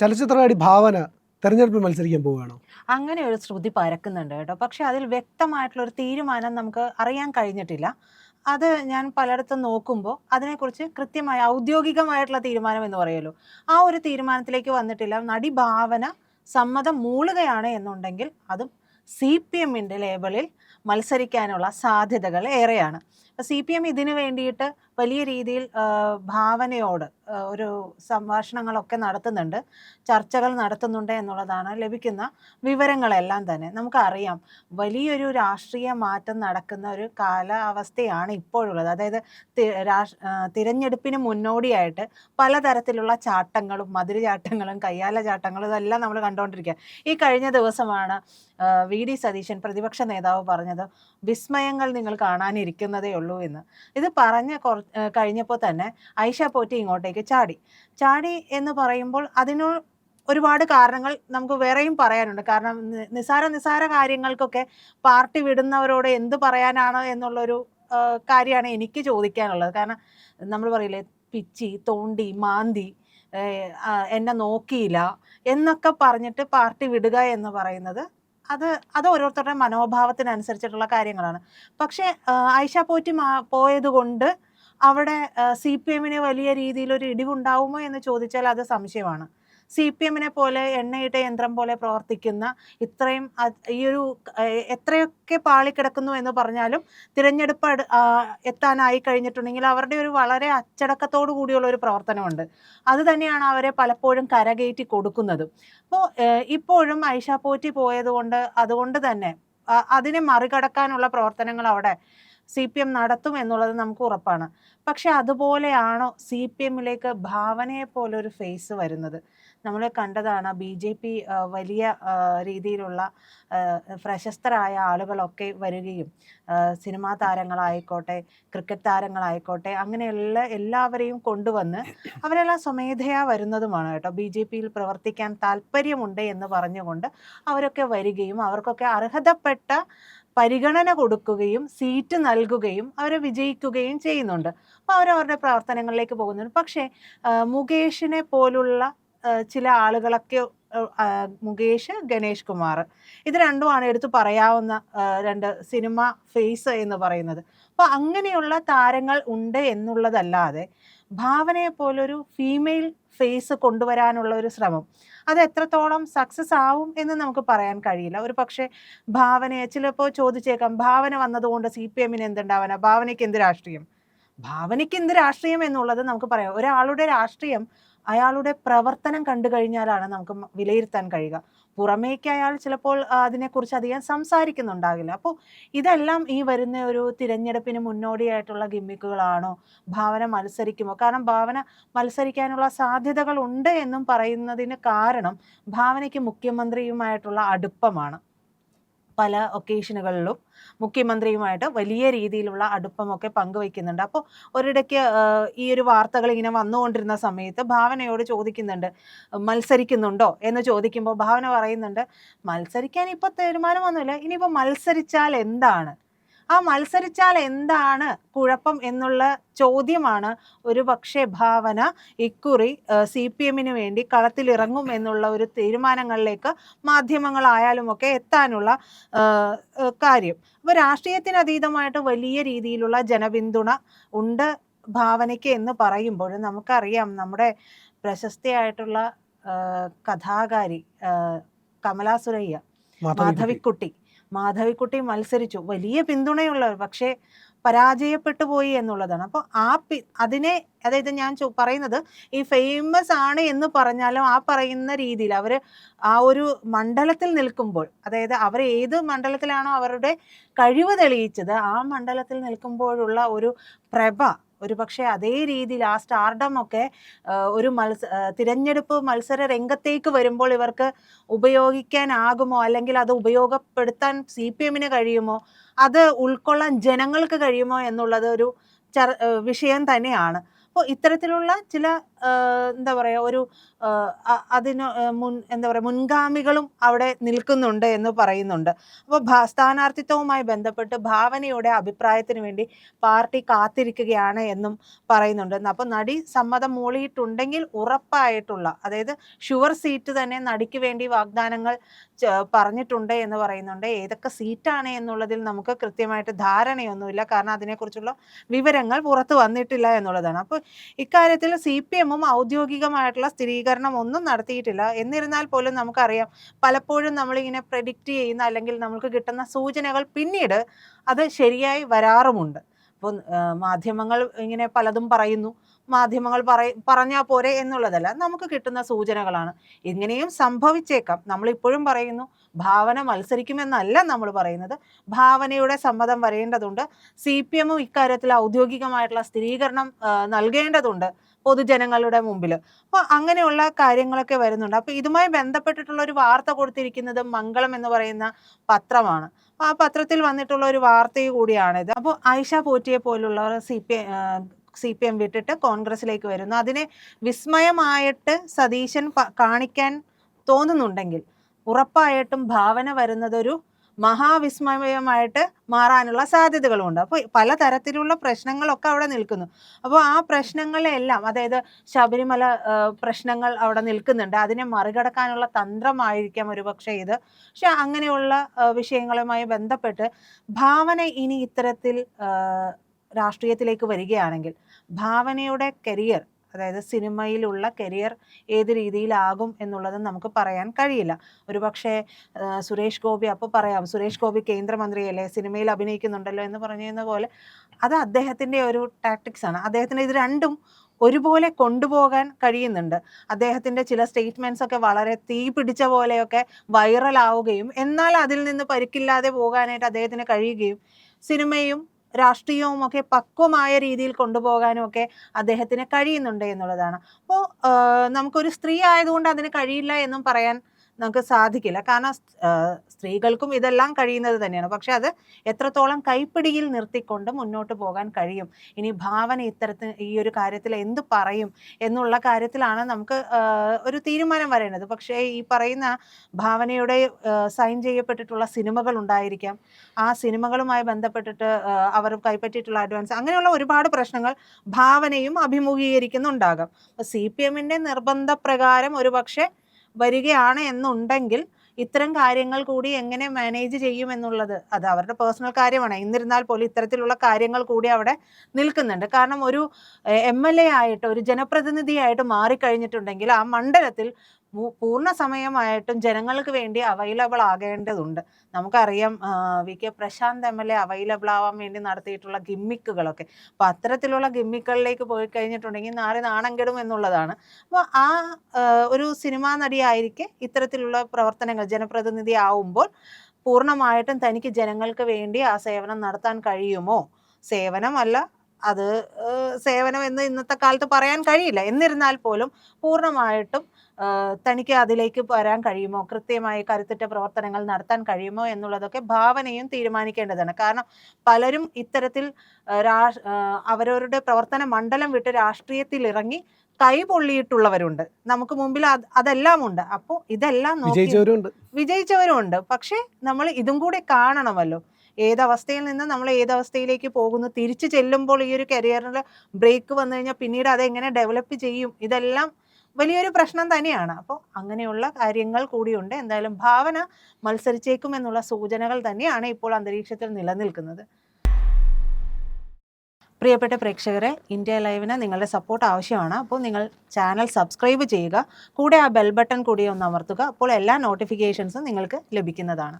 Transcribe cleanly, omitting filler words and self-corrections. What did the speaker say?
ചലച്ചിത്രകാരി ഭാവന തെരഞ്ഞെടുപ്പിൽ മത്സരിക്കാൻ പോവുകയാണോ? അങ്ങനെ ഒരു ശ്രുതി പരക്കുന്നുണ്ട് കേട്ടോ. പക്ഷെ അതിൽ വ്യക്തമായിട്ടുള്ളൊരു തീരുമാനം നമുക്ക് അറിയാൻ കഴിഞ്ഞിട്ടില്ല. അത് ഞാൻ പലയിടത്തും നോക്കുമ്പോൾ അതിനെക്കുറിച്ച് കൃത്യമായ ഔദ്യോഗികമായിട്ടുള്ള തീരുമാനം എന്ന് പറയുമല്ലോ, ആ ഒരു തീരുമാനത്തിലേക്ക് വന്നിട്ടില്ല. നടി ഭാവന സമ്മതം മൂളുകയാണ് എന്നുണ്ടെങ്കിൽ അതും CPM-ന്റെ ലേബലിൽ മത്സരിക്കാനുള്ള സാധ്യതകൾ ഏറെയാണ്. CPM ഇതിനു വേണ്ടിയിട്ട് വലിയ രീതിയിൽ ഭാവനയോട് ഒരു സംഭാഷണങ്ങളൊക്കെ നടത്തുന്നുണ്ട്, ചർച്ചകൾ നടത്തുന്നുണ്ട് എന്നുള്ളതാണ് ലഭിക്കുന്ന വിവരങ്ങളെല്ലാം തന്നെ. നമുക്കറിയാം, വലിയൊരു രാഷ്ട്രീയ മാറ്റം നടക്കുന്ന ഒരു കാലാവസ്ഥയാണ് ഇപ്പോഴുള്ളത്. അതായത് തിരഞ്ഞെടുപ്പിന് മുന്നോടിയായിട്ട് പലതരത്തിലുള്ള ചാട്ടങ്ങളും മതിലുചാട്ടങ്ങളും കയ്യാല ചാട്ടങ്ങളും ഇതെല്ലാം നമ്മൾ കണ്ടുകൊണ്ടിരിക്കുക. ഈ കഴിഞ്ഞ ദിവസമാണ് VD സതീശൻ പ്രതിപക്ഷ നേതാവ് പറഞ്ഞത്, വിസ്മയങ്ങൾ നിങ്ങൾ കാണാനിരിക്കുന്നതേ ഉള്ളൂ എന്ന്. ഇത് പറഞ്ഞ് കഴിഞ്ഞപ്പോൾ തന്നെ ഐഷ പോറ്റി ഇങ്ങോട്ടേക്ക് ചാടി എന്ന് പറയുമ്പോൾ അതിന് ഒരുപാട് കാരണങ്ങൾ നമുക്ക് വേറെയും പറയാനുണ്ട്. കാരണം നിസാര കാര്യങ്ങൾക്കൊക്കെ പാർട്ടി വിടുന്നവരോട് എന്ത് പറയാനാണ് എന്നുള്ളൊരു കാര്യമാണ് എനിക്ക് ചോദിക്കാനുള്ളത്. കാരണം നമ്മൾ പറയില്ലേ, പിച്ചി തോണ്ടി മാന്തി എന്നെ നോക്കിയില്ല എന്നൊക്കെ പറഞ്ഞിട്ട് പാർട്ടി വിടുക എന്ന് പറയുന്നത് അത് ഓരോരുത്തരുടെ മനോഭാവത്തിനനുസരിച്ചിട്ടുള്ള കാര്യങ്ങളാണ്. പക്ഷേ ഐഷ പോറ്റി പോയത് കൊണ്ട് അവിടെ CPM-ന് വലിയ രീതിയിലൊരു ഇടിവുണ്ടാവുമോ എന്ന് ചോദിച്ചാൽ അത് സംശയമാണ്. CPM-നെ പോലെ എണ്ണയിട്ട യന്ത്രം പോലെ പ്രവർത്തിക്കുന്ന ഇത്രയും ഈ ഒരു എത്രയൊക്കെ പാളിക്കിടക്കുന്നു എന്ന് പറഞ്ഞാലും തിരഞ്ഞെടുപ്പ് എത്താനായി കഴിഞ്ഞിട്ടുണ്ടെങ്കിൽ അവരുടെ ഒരു വളരെ അച്ചടക്കത്തോടു കൂടിയുള്ള ഒരു പ്രവർത്തനമുണ്ട്. അത് തന്നെയാണ് അവരെ പലപ്പോഴും കരകയറ്റി കൊടുക്കുന്നതും. അപ്പോൾ ഇപ്പോഴും ഐഷ പോറ്റി അതുകൊണ്ട് തന്നെ അതിനെ മറികടക്കാനുള്ള പ്രവർത്തനങ്ങൾ അവിടെ CPM നടത്തും എന്നുള്ളത് നമുക്ക് ഉറപ്പാണ്. പക്ഷെ അതുപോലെയാണോ CPM-ലേക്ക് ഭാവനയെ പോലെ ഒരു ഫേസ് വരുന്നത്? നമ്മൾ കണ്ടതാണ്, BJP വലിയ രീതിയിലുള്ള പ്രശസ്തരായ ആളുകളൊക്കെ വരികയും സിനിമാ താരങ്ങളായിക്കോട്ടെ, ക്രിക്കറ്റ് താരങ്ങളായിക്കോട്ടെ, അങ്ങനെയുള്ള എല്ലാവരെയും കൊണ്ടുവന്ന് അവരെല്ലാം സ്വമേധയാ വരുന്നതുമാണ് കേട്ടോ. BJP-യിൽ പ്രവർത്തിക്കാൻ താല്പര്യമുണ്ട് എന്ന് പറഞ്ഞുകൊണ്ട് അവരൊക്കെ വരികയും അവർക്കൊക്കെ അർഹതപ്പെട്ട പരിഗണന കൊടുക്കുകയും സീറ്റ് നൽകുകയും അവരെ വിജയിക്കുകയും ചെയ്യുന്നുണ്ട്. അപ്പോൾ അവരവരുടെ പ്രവർത്തനങ്ങളിലേക്ക് പോകുന്നുണ്ട്. പക്ഷേ മുകേഷിനെ പോലുള്ള ചില ആളുകളൊക്കെ, മുകേഷ്, ഗണേഷ് കുമാർ, ഇത് രണ്ടുമാണ് എടുത്തു പറയാവുന്ന രണ്ട് സിനിമ ഫേസ് എന്ന് പറയുന്നത്. അപ്പോൾ അങ്ങനെയുള്ള താരങ്ങൾ ഉണ്ട് എന്നുള്ളതല്ലാതെ ഭാവനയെ പോലൊരു ഫീമെയിൽ ഫേസ് കൊണ്ടുവരാനുള്ള ഒരു ശ്രമം അത് എത്രത്തോളം സക്സസ് ആവും എന്ന് നമുക്ക് പറയാൻ കഴിയില്ല. ഒരു പക്ഷേ ഭാവനയെ ചിലപ്പോൾ ചോദിച്ചേക്കാം, ഭാവന വന്നതുകൊണ്ട് CPM-ന് എന്തുണ്ടാവാനാ, ഭാവനയ്ക്ക് എന്ത് രാഷ്ട്രീയം? ഭാവനയ്ക്ക് എന്ത് രാഷ്ട്രീയം എന്നുള്ളത് നമുക്ക് പറയാം. ഒരാളുടെ രാഷ്ട്രീയം അയാളുടെ പ്രവർത്തനം കണ്ടു കഴിഞ്ഞാലാണ് നമുക്ക് വിലയിരുത്താൻ കഴിയുക. പുറമേക്ക് അയാൾ ചിലപ്പോൾ അതിനെക്കുറിച്ച് അധികം സംസാരിക്കുന്നുണ്ടാകില്ല. അപ്പോൾ ഇതെല്ലാം ഈ വരുന്ന ഒരു തിരഞ്ഞെടുപ്പിന് മുന്നോടിയായിട്ടുള്ള ഗിമ്മിക്കുകളാണോ? ഭാവന മത്സരിക്കുമോ? കാരണം ഭാവന മത്സരിക്കാനുള്ള സാധ്യതകൾ ഉണ്ട് എന്നും പറയുന്നതിന് കാരണം ഭാവനയ്ക്ക് മുഖ്യമന്ത്രിയുമായിട്ടുള്ള അടുപ്പമാണ്. പല ഒക്കേഷനുകളിലും മുഖ്യമന്ത്രിയുമായിട്ട് വലിയ രീതിയിലുള്ള അടുപ്പമൊക്കെ പങ്കുവയ്ക്കുന്നുണ്ട്. അപ്പോൾ ഒരിടയ്ക്ക് ഈ ഒരു വാർത്തകൾ ഇങ്ങനെ വന്നുകൊണ്ടിരുന്ന സമയത്ത് ഭാവനയോട് ചോദിക്കുന്നുണ്ട്, മത്സരിക്കുന്നുണ്ടോ എന്ന് ചോദിക്കുമ്പോൾ ഭാവന പറയുന്നുണ്ട്, മത്സരിക്കാൻ ഇപ്പോൾ തീരുമാനമൊന്നുമില്ല, ഇനിയിപ്പോൾ മത്സരിച്ചാൽ എന്താണ്, ആ മത്സരിച്ചാൽ എന്താണ് കുഴപ്പം എന്നുള്ള ചോദ്യമാണ് ഒരു പക്ഷേ ഭാവന ഇക്കുറി CPM-ന് വേണ്ടി കളത്തിലിറങ്ങും എന്നുള്ള ഒരു തീരുമാനങ്ങളിലേക്ക് മാധ്യമങ്ങളായാലും ഒക്കെ എത്താനുള്ള കാര്യം. അപ്പോൾ രാഷ്ട്രീയത്തിന് അതീതമായിട്ട് വലിയ രീതിയിലുള്ള ജനപിന്തുണ ഉണ്ട് ഭാവനയ്ക്ക് എന്ന് പറയുമ്പോൾ നമുക്കറിയാം, നമ്മുടെ പ്രശസ്തയായിട്ടുള്ള കഥാകാരി കമലാ സുരയ്യ, മാധവിക്കുട്ടി മത്സരിച്ചു, വലിയ പിന്തുണയുള്ളവർ, പക്ഷേ പരാജയപ്പെട്ടു പോയി എന്നുള്ളതാണ്. അപ്പോൾ അതിനെ, അതായത് ഞാൻ പറയുന്നത്, ഈ ഫേമസ് ആണ് എന്ന് പറഞ്ഞാലും ആ പറയുന്ന രീതിയിൽ അവർ ആ ഒരു മണ്ഡലത്തിൽ നിൽക്കുമ്പോൾ, അതായത് അവർ ഏത് മണ്ഡലത്തിലാണോ അവരുടെ കഴിവ് തെളിയിച്ചത് ആ മണ്ഡലത്തിൽ നിൽക്കുമ്പോഴുള്ള ഒരു പ്രഭ ഒരു പക്ഷേ അതേ രീതിയിൽ ആ സ്റ്റാർഡം ഒക്കെ ഒരു തിരഞ്ഞെടുപ്പ് മത്സര രംഗത്തേക്ക് വരുമ്പോൾ ഇവർക്ക് ഉപയോഗിക്കാനാകുമോ, അല്ലെങ്കിൽ അത് ഉപയോഗപ്പെടുത്താൻ CPM-ന് കഴിയുമോ, അത് ഉൾക്കൊള്ളാൻ ജനങ്ങൾക്ക് കഴിയുമോ എന്നുള്ളത് ഒരു വിഷയം തന്നെയാണ്. അപ്പോൾ ഇത്തരത്തിലുള്ള ചില എന്താ പറയുക ഒരു അതിന് എന്താ പറയുക മുൻഗാമികളും അവിടെ നിൽക്കുന്നുണ്ട് എന്ന് പറയുന്നുണ്ട്. അപ്പോൾ സ്ഥാനാർത്ഥിത്വവുമായി ബന്ധപ്പെട്ട് ഭാവനയുടെ അഭിപ്രായത്തിന് വേണ്ടി പാർട്ടി കാത്തിരിക്കുകയാണ് എന്നും പറയുന്നുണ്ട്. അപ്പോൾ നടി സമ്മതം മൂളിയിട്ടുണ്ടെങ്കിൽ ഉറപ്പായിട്ടുള്ള, അതായത് ഷുവർ സീറ്റ് തന്നെ നടിക്ക് വേണ്ടി വാഗ്ദാനങ്ങൾ പറഞ്ഞിട്ടുണ്ട് എന്ന് പറയുന്നുണ്ട്. ഏതൊക്കെ സീറ്റാണ് എന്നുള്ളതിൽ നമുക്ക് കൃത്യമായിട്ട് ധാരണയൊന്നുമില്ല, കാരണം അതിനെക്കുറിച്ചുള്ള വിവരങ്ങൾ പുറത്തു വന്നിട്ടില്ല എന്നുള്ളതാണ്. അപ്പോൾ ഇക്കാര്യത്തിൽ CPM-ഉം ഔദ്യോഗികമായിട്ടുള്ള സ്ഥിരീകരണം ഒന്നും നടത്തിയിട്ടില്ല. എന്നിരുന്നാൽ പോലും നമുക്കറിയാം, പലപ്പോഴും നമ്മളിങ്ങനെ പ്രെഡിക്റ്റ് ചെയ്യുന്ന അല്ലെങ്കിൽ നമുക്ക് കിട്ടുന്ന സൂചനകൾ പിന്നീട് അത് ശരിയായി വരാറുമുണ്ട്. അപ്പോൾ മാധ്യമങ്ങൾ ഇങ്ങനെ പലതും പറയുന്നു, മാധ്യമങ്ങൾ പറഞ്ഞാൽ പോരെ എന്നുള്ളതല്ല, നമുക്ക് കിട്ടുന്ന സൂചനകളാണ്. ഇങ്ങനെയും സംഭവിച്ചേക്കാം. നമ്മളിപ്പോഴും പറയുന്നു ഭാവന മത്സരിക്കുമെന്നല്ല നമ്മൾ പറയുന്നത്, ഭാവനയുടെ സമ്മതം വരേണ്ടതുണ്ട്. CPM-ഉം ഇക്കാര്യത്തിൽ ഔദ്യോഗികമായിട്ടുള്ള സ്ഥിരീകരണം നൽകേണ്ടതുണ്ട് പൊതുജനങ്ങളുടെ മുമ്പിൽ. അപ്പോൾ അങ്ങനെയുള്ള കാര്യങ്ങളൊക്കെ വരുന്നുണ്ട്. അപ്പോൾ ഇതുമായി ബന്ധപ്പെട്ടിട്ടുള്ള ഒരു വാർത്ത കൊടുത്തിരിക്കുന്നത് മംഗളം എന്ന് പറയുന്ന പത്രമാണ്. അപ്പോൾ ആ പത്രത്തിൽ വന്നിട്ടുള്ള ഒരു വാർത്തയും കൂടിയാണിത്. അപ്പോൾ ആയിഷ പോറ്റിയെ പോലുള്ളവർ CPM വിട്ടിട്ട് കോൺഗ്രസിലേക്ക് വരുന്നു. അതിനെ വിസ്മയമായിട്ട് സതീശൻ കാണിക്കാൻ തോന്നുന്നുണ്ടെങ്കിൽ ഉറപ്പായിട്ടും ഭാവന വരുന്നതൊരു മഹാവിസ്മയമായിട്ട് മാറാനുള്ള സാധ്യതകളുണ്ട്. അപ്പോൾ പലതരത്തിലുള്ള പ്രശ്നങ്ങളൊക്കെ അവിടെ നിൽക്കുന്നു. അപ്പോൾ ആ പ്രശ്നങ്ങളെല്ലാം, അതായത് ശബരിമല പ്രശ്നങ്ങൾ അവിടെ നിൽക്കുന്നുണ്ട്, അതിനെ മറികടക്കാനുള്ള തന്ത്രമായിരിക്കാം ഒരുപക്ഷെ ഇത്. പക്ഷെ അങ്ങനെയുള്ള വിഷയങ്ങളുമായി ബന്ധപ്പെട്ട് ഭാവന ഇനി ഇത്തരത്തിൽ രാഷ്ട്രീയത്തിലേക്ക് വരികയാണെങ്കിൽ ഭാവനയുടെ കരിയർ, അതായത് സിനിമയിലുള്ള കരിയർ ഏത് രീതിയിലാകും എന്നുള്ളത് നമുക്ക് പറയാൻ കഴിയില്ല. ഒരുപക്ഷെ സുരേഷ് ഗോപി, അപ്പോൾ പറയാം സുരേഷ് ഗോപി കേന്ദ്രമന്ത്രിയല്ലേ, സിനിമയിൽ അഭിനയിക്കുന്നുണ്ടല്ലോ എന്ന് പറഞ്ഞിരുന്ന പോലെ അത് അദ്ദേഹത്തിൻ്റെ ഒരു ടാക്ടിക്സ് ആണ്. അദ്ദേഹത്തിന് ഇത് രണ്ടും ഒരുപോലെ കൊണ്ടുപോകാൻ കഴിയുന്നുണ്ട്. അദ്ദേഹത്തിൻ്റെ ചില സ്റ്റേറ്റ്മെൻറ്റ്സ് ഒക്കെ വളരെ തീ പിടിച്ച പോലെയൊക്കെ വൈറലാവുകയും എന്നാൽ അതിൽ നിന്ന് പരിക്കില്ലാതെ പോകാനായിട്ട് അദ്ദേഹത്തിന് കഴിയുകയും സിനിമയും രാഷ്ട്രീയവും ഒക്കെ പക്വമായ രീതിയിൽ കൊണ്ടുപോകാനും ഒക്കെ അദ്ദേഹത്തിന് കഴിയുന്നുണ്ട് എന്നുള്ളതാണ്. അപ്പോൾ നമുക്കൊരു സ്ത്രീ ആയതുകൊണ്ട് അതിന് കഴിയില്ല എന്നും പറയാൻ നമുക്ക് സാധിക്കില്ല, കാരണം സ്ത്രീകൾക്കും ഇതെല്ലാം കഴിയുന്നത് തന്നെയാണ്. പക്ഷെ അത് എത്രത്തോളം കൈപ്പിടിയിൽ നിർത്തിക്കൊണ്ട് മുന്നോട്ട് പോകാൻ കഴിയും, ഇനി ഭാവന ഇത്തരത്തിൽ ഈ ഒരു കാര്യത്തിൽ എന്ത് പറയും എന്നുള്ള കാര്യത്തിലാണ് നമുക്ക് ഒരു തീരുമാനം വരേണ്ടത്. പക്ഷേ ഈ പറയുന്ന ഭാവനയുടെ സൈൻ ചെയ്യപ്പെട്ടിട്ടുള്ള സിനിമകൾ ഉണ്ടായിരിക്കാം, ആ സിനിമകളുമായി ബന്ധപ്പെട്ടിട്ട് അവർ കൈപ്പറ്റിയിട്ടുള്ള അഡ്വാൻസ്, അങ്ങനെയുള്ള ഒരുപാട് പ്രശ്നങ്ങൾ ഭാവനയും അഭിമുഖീകരിക്കുന്നുണ്ടാകാം. CPM-ന്റെ നിർബന്ധപ്രകാരം ഒരുപക്ഷെ വരികയാണ് എന്നുണ്ടെങ്കിൽ ഇത്തരം കാര്യങ്ങൾ കൂടി എങ്ങനെ മാനേജ് ചെയ്യും എന്നുള്ളത് അത് അവരുടെ പേഴ്സണൽ കാര്യമാണ്. എന്നിരുന്നാൽ പോലും ഇത്തരത്തിലുള്ള കാര്യങ്ങൾ കൂടി അവിടെ നിൽക്കുന്നുണ്ട്. കാരണം ഒരു MLA ആയിട്ട്, ഒരു ജനപ്രതിനിധിയായിട്ട് മാറിക്കഴിഞ്ഞിട്ടുണ്ടെങ്കിൽ ആ മണ്ഡലത്തിൽ പൂർണ്ണ സമയമായിട്ടും ജനങ്ങൾക്ക് വേണ്ടി അവൈലബിൾ ആകേണ്ടതുണ്ട്. നമുക്കറിയാം VK പ്രശാന്ത് MLA അവൈലബിൾ ആവാൻ വേണ്ടി നടത്തിയിട്ടുള്ള ഗിമ്മിക്കുകളൊക്കെ. അപ്പോൾ അത്തരത്തിലുള്ള ഗിമ്മിക്കുകളിലേക്ക് പോയി കഴിഞ്ഞിട്ടുണ്ടെങ്കിൽ നാണം കെടും എന്നുള്ളതാണ്. അപ്പോൾ ആ ഒരു സിനിമാ നടിയായിരിക്കെ ഇത്തരത്തിലുള്ള പ്രവർത്തനങ്ങൾ, ജനപ്രതിനിധി ആവുമ്പോൾ പൂർണ്ണമായിട്ടും തനിക്ക് ജനങ്ങൾക്ക് വേണ്ടി ആ സേവനം നടത്താൻ കഴിയുമോ? സേവനമല്ല, അത് സേവനം എന്ന് ഇന്നത്തെ കാലത്ത് പറയാൻ കഴിയില്ല. എന്നിരുന്നാൽ പോലും പൂർണ്ണമായിട്ടും തനിക്ക് അതിലേക്ക് വരാൻ കഴിയുമോ, കൃത്യമായി കരുത്തുറ്റ പ്രവർത്തനങ്ങൾ നടത്താൻ കഴിയുമോ എന്നുള്ളതൊക്കെ ഭാവനയും തീരുമാനിക്കേണ്ടതാണ്. കാരണം പലരും ഇത്തരത്തിൽ അവരവരുടെ പ്രവർത്തന മണ്ഡലം വിട്ട് രാഷ്ട്രീയത്തിൽ ഇറങ്ങി കൈപൊള്ളിയിട്ടുള്ളവരുണ്ട്. നമുക്ക് മുമ്പിൽ അതെല്ലാം ഉണ്ട്. അപ്പോൾ ഇതെല്ലാം വിജയിച്ചവരുണ്ട്. പക്ഷെ നമ്മൾ ഇതും കൂടി കാണണമല്ലോ. ഏതവസ്ഥയിൽ നിന്ന് നമ്മൾ ഏതവസ്ഥയിലേക്ക് പോകുന്നു, തിരിച്ചു ചെല്ലുമ്പോൾ ഈ ഒരു കരിയറിൽ ബ്രേക്ക് വന്നു കഴിഞ്ഞാൽ പിന്നീട് അതെങ്ങനെ ഡെവലപ്പ് ചെയ്യും, ഇതെല്ലാം വലിയൊരു പ്രശ്നം തന്നെയാണ്. അപ്പോൾ അങ്ങനെയുള്ള കാര്യങ്ങൾ കൂടിയുണ്ട്. എന്തായാലും ഭാവന മത്സരിച്ചേക്കുമെന്നുള്ള സൂചനകൾ തന്നെയാണ് ഇപ്പോൾ അന്തരീക്ഷത്തിൽ നിലനിൽക്കുന്നത്. പ്രിയപ്പെട്ട പ്രേക്ഷകരെ, ഇന്ത്യ ലൈവിന് നിങ്ങളുടെ സപ്പോർട്ട് ആവശ്യമാണ്. അപ്പോൾ നിങ്ങൾ ചാനൽ സബ്സ്ക്രൈബ് ചെയ്യുക, കൂടെ ആ ബെൽ ബട്ടൺ കൂടി ഒന്ന് അമർത്തുക. അപ്പോൾ എല്ലാ നോട്ടിഫിക്കേഷൻസും നിങ്ങൾക്ക് ലഭിക്കുന്നതാണ്.